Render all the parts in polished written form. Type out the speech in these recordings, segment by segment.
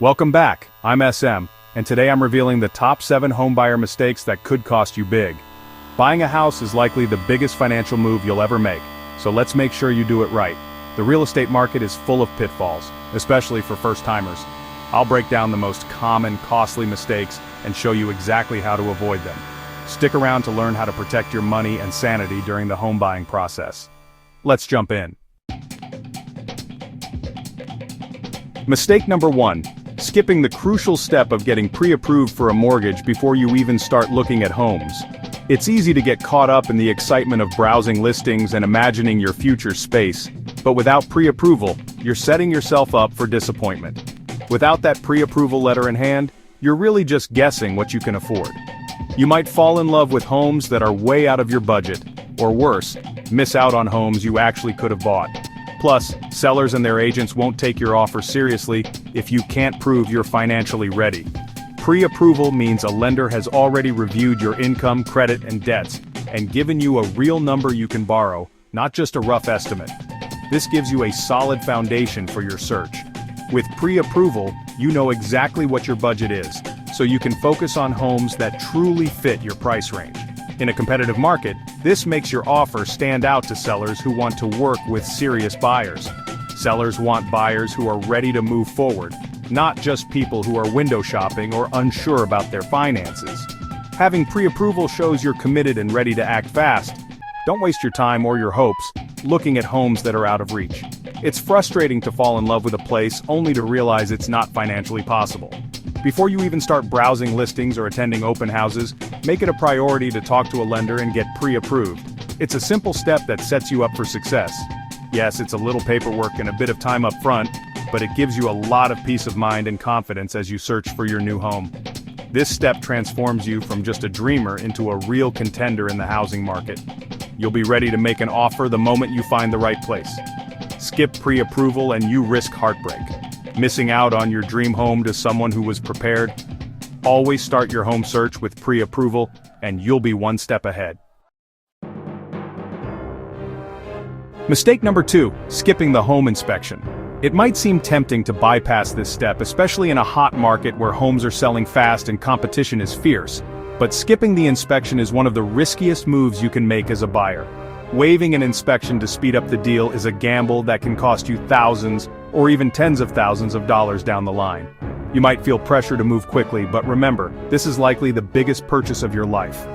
Welcome back, I'm SM, and today I'm revealing the top 7 homebuyer mistakes that could cost you big. Buying a house is likely the biggest financial move you'll ever make, so let's make sure you do it right. The real estate market is full of pitfalls, especially for first-timers. I'll break down the most common, costly mistakes and show you exactly how to avoid them. Stick around to learn how to protect your money and sanity during the home buying process. Let's jump in. Mistake number 1. Skipping the crucial step of getting pre-approved for a mortgage before you even start looking at homes. It's easy to get caught up in the excitement of browsing listings and imagining your future space, but without pre-approval, you're setting yourself up for disappointment. Without that pre-approval letter in hand, you're really just guessing what you can afford. You might fall in love with homes that are way out of your budget, or worse, miss out on homes you actually could have bought. Plus, sellers and their agents won't take your offer seriously if you can't prove you're financially ready. Pre-approval means a lender has already reviewed your income, credit, and debts, and given you a real number you can borrow, not just a rough estimate. This gives you a solid foundation for your search. With pre-approval, you know exactly what your budget is, so you can focus on homes that truly fit your price range. In a competitive market, this makes your offer stand out to sellers who want to work with serious buyers. Sellers want buyers who are ready to move forward, not just people who are window shopping or unsure about their finances. Having pre-approval shows you're committed and ready to act fast. Don't waste your time or your hopes looking at homes that are out of reach. It's frustrating to fall in love with a place only to realize it's not financially possible. Before you even start browsing listings or attending open houses, make it a priority to talk to a lender and get pre-approved. It's a simple step that sets you up for success. Yes, it's a little paperwork and a bit of time up front, but it gives you a lot of peace of mind and confidence as you search for your new home. This step transforms you from just a dreamer into a real contender in the housing market. You'll be ready to make an offer the moment you find the right place. Skip pre-approval and you risk heartbreak, missing out on your dream home to someone who was prepared. Always start your home search with pre-approval, and you'll be one step ahead. Mistake number 2, skipping the home inspection. It might seem tempting to bypass this step, especially in a hot market where homes are selling fast and competition is fierce. But skipping the inspection is one of the riskiest moves you can make as a buyer. Waiving an inspection to speed up the deal is a gamble that can cost you thousands or even tens of thousands of dollars down the line. You might feel pressure to move quickly, but remember, this is likely the biggest purchase of your life.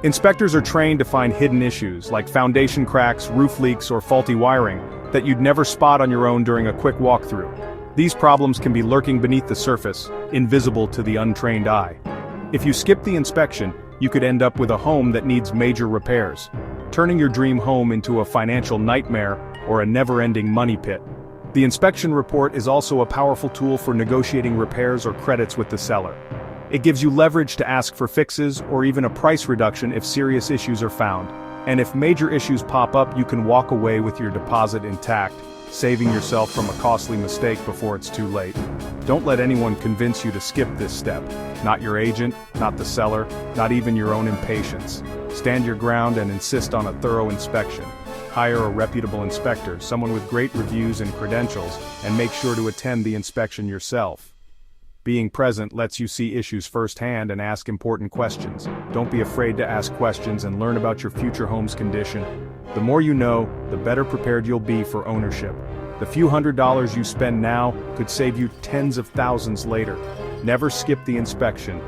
Inspectors are trained to find hidden issues like foundation cracks, roof leaks, or faulty wiring that you'd never spot on your own during a quick walkthrough. These problems can be lurking beneath the surface, invisible to the untrained eye. If you skip the inspection, you could end up with a home that needs major repairs, turning your dream home into a financial nightmare or a never-ending money pit. The inspection report is also a powerful tool for negotiating repairs or credits with the seller. It gives you leverage to ask for fixes or even a price reduction if serious issues are found. And if major issues pop up, you can walk away with your deposit intact, saving yourself from a costly mistake before it's too late. Don't let anyone convince you to skip this step. Not your agent, not the seller, not even your own impatience. Stand your ground and insist on a thorough inspection. Hire a reputable inspector, someone with great reviews and credentials, and make sure to attend the inspection yourself. Being present lets you see issues firsthand and ask important questions. Don't be afraid to ask questions and learn about your future home's condition. The more you know, the better prepared you'll be for ownership. The few $100s you spend now could save you tens of thousands later. Never skip the inspection.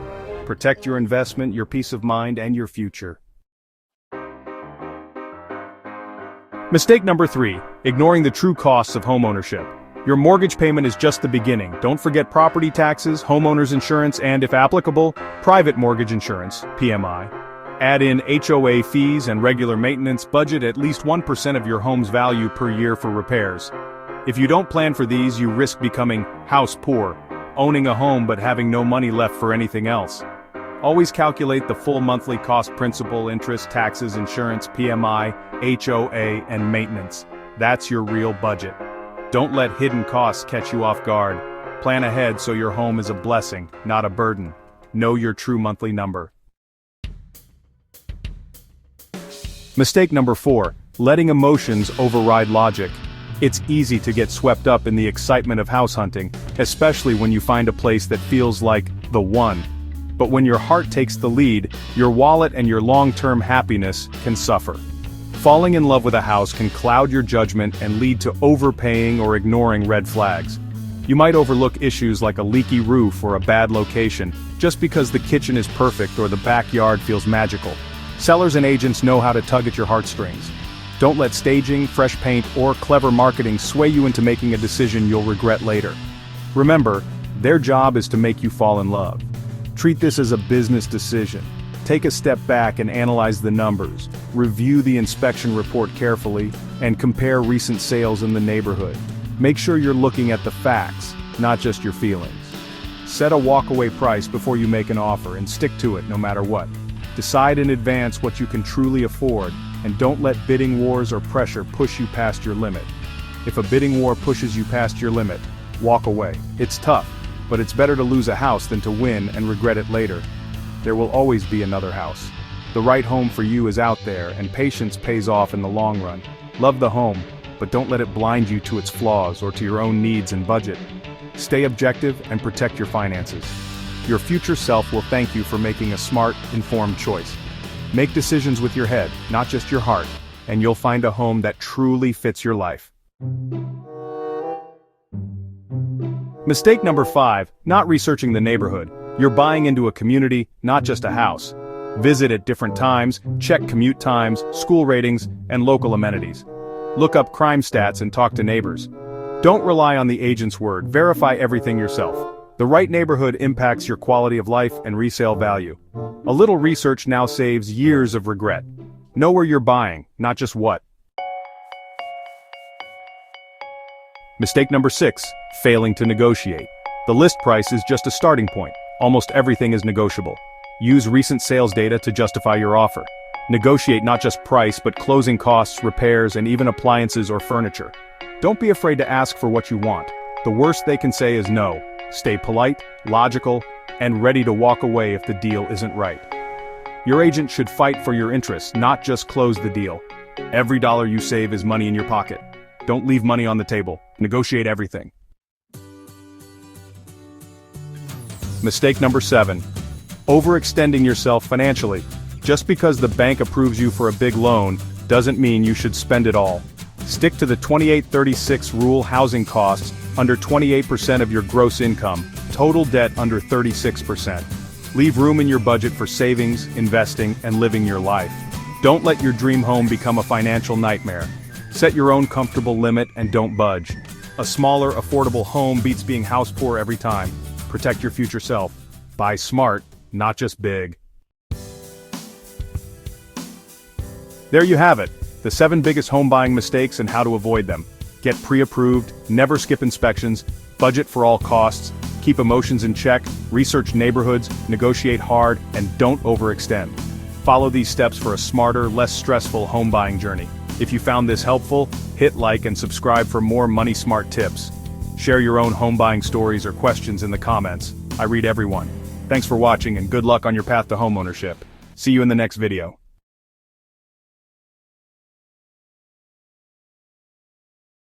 Protect your investment, your peace of mind, and your future. Mistake number 3, ignoring the true costs of homeownership. Your mortgage payment is just the beginning. Don't forget property taxes, homeowners insurance, and if applicable, private mortgage insurance, PMI. Add in HOA fees and regular maintenance. Budget at least 1% of your home's value per year for repairs. If you don't plan for these, you risk becoming house poor, owning a home but having no money left for anything else. Always calculate the full monthly cost: principal, interest, taxes, insurance, PMI, HOA, and maintenance. That's your real budget. Don't let hidden costs catch you off guard. Plan ahead so your home is a blessing, not a burden. Know your true monthly number. Mistake number 4, letting emotions override logic. It's easy to get swept up in the excitement of house hunting, especially when you find a place that feels like the one. But when your heart takes the lead, your wallet and your long-term happiness can suffer. Falling in love with a house can cloud your judgment and lead to overpaying or ignoring red flags. You might overlook issues like a leaky roof or a bad location, just because the kitchen is perfect or the backyard feels magical. Sellers and agents know how to tug at your heartstrings. Don't let staging, fresh paint, or clever marketing sway you into making a decision you'll regret later. Remember, their job is to make you fall in love. Treat this as a business decision. Take a step back and analyze the numbers, review the inspection report carefully, and compare recent sales in the neighborhood. Make sure you're looking at the facts, not just your feelings. Set a walkaway price before you make an offer and stick to it no matter what. Decide in advance what you can truly afford, and don't let bidding wars or pressure push you past your limit. If a bidding war pushes you past your limit, walk away. It's tough, but it's better to lose a house than to win and regret it later. There will always be another house. The right home for you is out there, and patience pays off in the long run. Love the home, but don't let it blind you to its flaws or to your own needs and budget. Stay objective and protect your finances. Your future self will thank you for making a smart, informed choice. Make decisions with your head, not just your heart, and you'll find a home that truly fits your life. Mistake number 5, not researching the neighborhood. You're buying into a community, not just a house. Visit at different times, check commute times, school ratings, and local amenities. Look up crime stats and talk to neighbors. Don't rely on the agent's word, verify everything yourself. The right neighborhood impacts your quality of life and resale value. A little research now saves years of regret. Know where you're buying, not just what. Mistake number 6, failing to negotiate. The list price is just a starting point. Almost everything is negotiable. Use recent sales data to justify your offer. Negotiate not just price but closing costs, repairs, and even appliances or furniture. Don't be afraid to ask for what you want. The worst they can say is no. Stay polite, logical, and ready to walk away if the deal isn't right. Your agent should fight for your interests, not just close the deal. Every dollar you save is money in your pocket. Don't leave money on the table. Negotiate everything. Mistake number 7. Overextending yourself financially. Just because the bank approves you for a big loan doesn't mean you should spend it all. Stick to the 28-36 rule. Housing costs under 28% of your gross income, total debt under 36%. Leave room in your budget for savings, investing, and living your life. Don't let your dream home become a financial nightmare. Set your own comfortable limit and don't budge. A smaller, affordable home beats being house poor every time. Protect your future self. Buy smart, not just big. There you have it, the 7 biggest home buying mistakes and how to avoid them. Get pre-approved, never skip inspections, budget for all costs, keep emotions in check, research neighborhoods, negotiate hard, and don't overextend. Follow these steps for a smarter, less stressful home buying journey. If you found this helpful, hit like and subscribe for more money smart tips. Share your own home buying stories or questions in the comments. I read everyone. Thanks for watching and good luck on your path to homeownership. See you in the next video.